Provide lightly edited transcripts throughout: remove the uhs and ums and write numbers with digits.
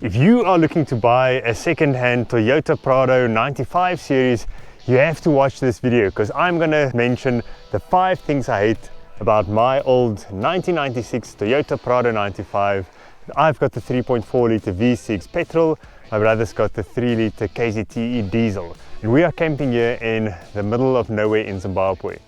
If you are looking to buy a second-hand Toyota Prado 95 series, you have to watch this video because I'm going to mention the 5 things I hate about my old 1996 Toyota Prado 95. I've got the 3.4 litre V6 petrol, my brother's got the 3 litre KZTE diesel, and we are camping here in the middle of nowhere in Zimbabwe.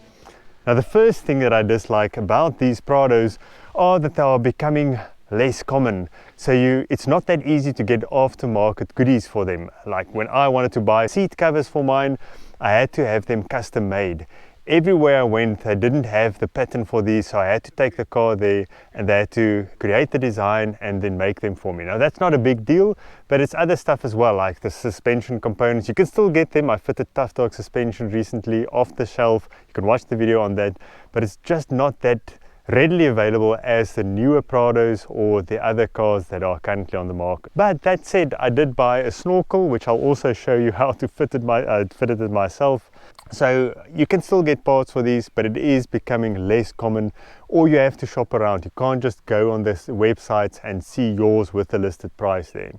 Now the first thing that I dislike about these Prados are that they are becoming less common. So it's not that easy to get aftermarket goodies for them. Like when I wanted to buy seat covers for mine, I had to have them custom made. Everywhere I went, they didn't have the pattern for these, so I had to take the car there and they had to create the design and then make them for me. Now that's not a big deal, but it's other stuff as well, like the suspension components. You can still get them. I fitted Tough Dog suspension recently off the shelf. You can watch the video on that, but it's just not that readily available as the newer Prados or the other cars that are currently on the market. But that said, I did buy a snorkel, which I'll also show you how to fitted it myself. So you can still get parts for these, but it is becoming less common, or you have to shop around. You can't just go on this websites and see yours with the listed price there.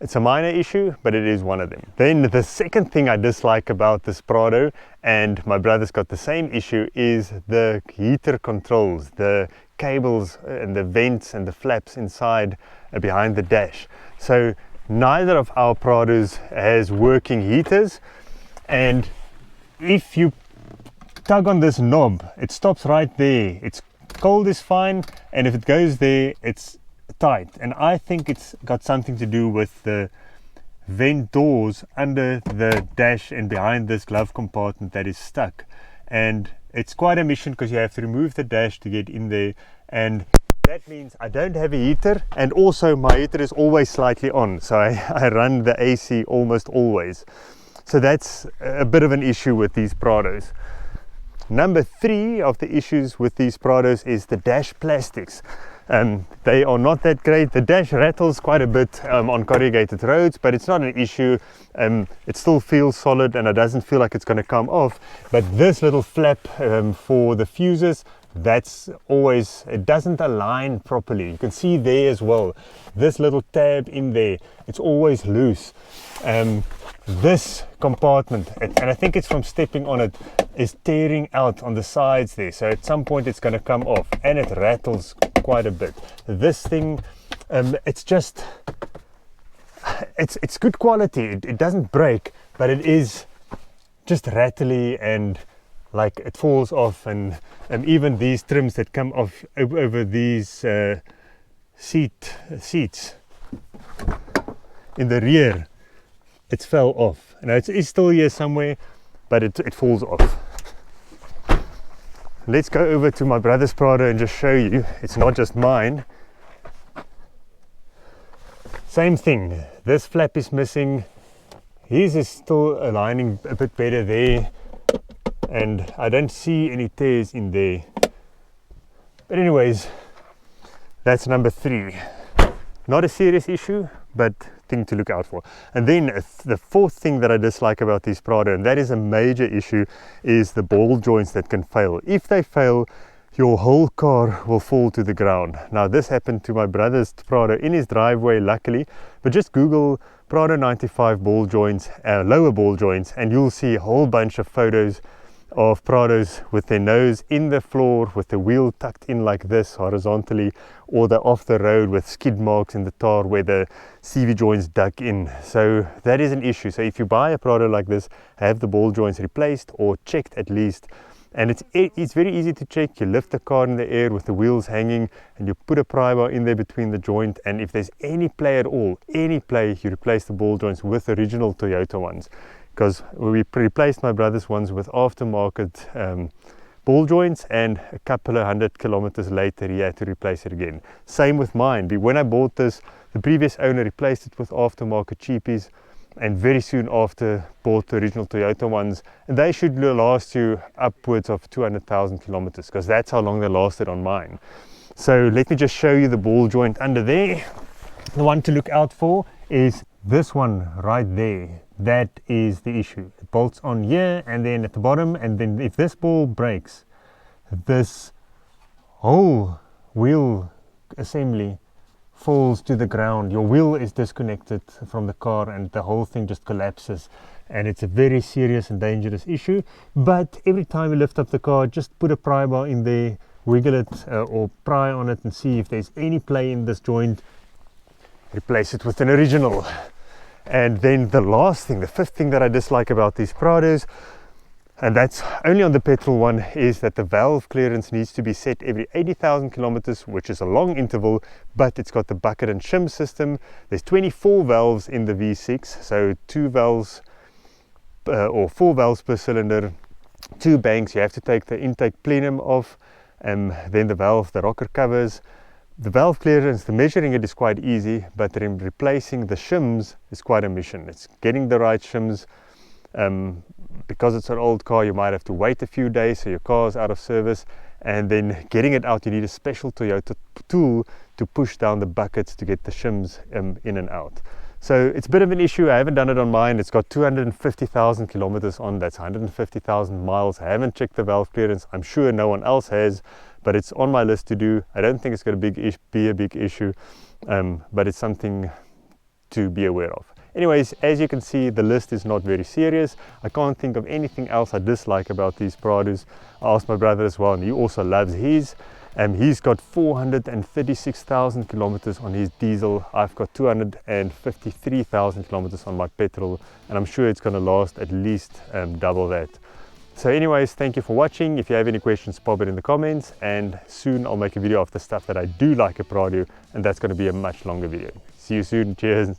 It's a minor issue, but it is one of them. Then the second thing I dislike about this Prado, and my brother's got the same issue, is the heater controls, the cables and the vents and the flaps inside behind the dash. So neither of our Prados has working heaters, and if you tug on this knob, it stops right there. It's cold is fine, and if it goes there, it's tight. And I think it's got something to do with the vent doors under the dash and behind this glove compartment that is stuck. And it's quite a mission because you have to remove the dash to get in there, and that means I don't have a heater, and also my heater is always slightly on, so I run the AC almost always. So that's a bit of an issue with these Prados. Number 3 of the issues with these Prados is the dash plastics. They are not that great. The dash rattles quite a bit on corrugated roads, but it's not an issue. It still feels solid and it doesn't feel like it's going to come off. But this little flap for the fuses, that's always, it doesn't align properly. You can see there as well, this little tab in there, it's always loose. This compartment, and I think it's from stepping on it, is tearing out on the sides there, so at some point it's going to come off, and it rattles quite a bit. This thing, it's just, it's good quality. It doesn't break, but it is just rattly and like it falls off, and even these trims that come off over these seats in the rear, it fell off. Now it's still here somewhere, but it falls off. Let's go over to my brother's Prado and just show you it's not just mine. Same thing, this flap is missing. His is still aligning a bit better there, and I don't see any tears in there. But anyways, that's number 3. Not a serious issue, but thing to look out for. And then the 4th thing that I dislike about these Prado, and that is a major issue, is the ball joints that can fail. If they fail, your whole car will fall to the ground. Now this happened to my brother's Prado in his driveway, luckily, but just Google Prado 95 ball joints, lower ball joints, and you'll see a whole bunch of photos of Prados with their nose in the floor, with the wheel tucked in like this horizontally, or they're off the road with skid marks in the tar where the CV joints dug in. So that is an issue. So if you buy a Prado like this, have the ball joints replaced or checked at least. And it's very easy to check. You lift the car in the air with the wheels hanging, and you put a pry bar in there between the joint, and if there's any play at all, any play, you replace the ball joints with original Toyota ones. Because we replaced my brother's ones with aftermarket ball joints, and a couple of 100 kilometers later he had to replace it again. Same with mine. When I bought this, the previous owner replaced it with aftermarket cheapies, and very soon after bought the original Toyota ones, and they should last you upwards of 200,000 kilometers, because that's how long they lasted on mine. So let me just show you the ball joint under there. The one to look out for is this one right there. That is the issue. It bolts on here and then at the bottom, and then if this ball breaks, this whole wheel assembly falls to the ground, your wheel is disconnected from the car and the whole thing just collapses, and it's a very serious and dangerous issue. But every time you lift up the car, just put a pry bar in there, wiggle it or pry on it and see if there's any play in this joint. Replace it with an original. And then the last thing, the fifth thing that I dislike about these Prados, and that's only on the petrol one, is that the valve clearance needs to be set every 80,000 kilometers, which is a long interval, but it's got the bucket and shim system. There's 24 valves in the V6, so 2 valves or 4 valves per cylinder, 2 banks. You have to take the intake plenum off, and then the valve, the rocker covers. The valve clearance, the measuring it is quite easy, but then replacing the shims is quite a mission. It's getting the right shims. Because it's an old car, you might have to wait a few days so your car's out of service, and then getting it out, you need a special Toyota tool to push down the buckets to get the shims in and out. So it's a bit of an issue. I haven't done it on mine. It's got 250,000 kilometers on, that's 150,000 miles. I haven't checked the valve clearance. I'm sure no one else has, but it's on my list to do. I don't think it's going to be a big issue, but it's something to be aware of. Anyways, as you can see, the list is not very serious. I can't think of anything else I dislike about these Prados. I asked my brother as well, and he also loves his. He's got 436,000 kilometers on his diesel. I've got 253,000 kilometers on my petrol, and I'm sure it's going to last at least double that. So anyways, thank you for watching. If you have any questions, pop it in the comments, and soon I'll make a video of the stuff that I do like a Prado, and that's going to be a much longer video. See you soon. Cheers.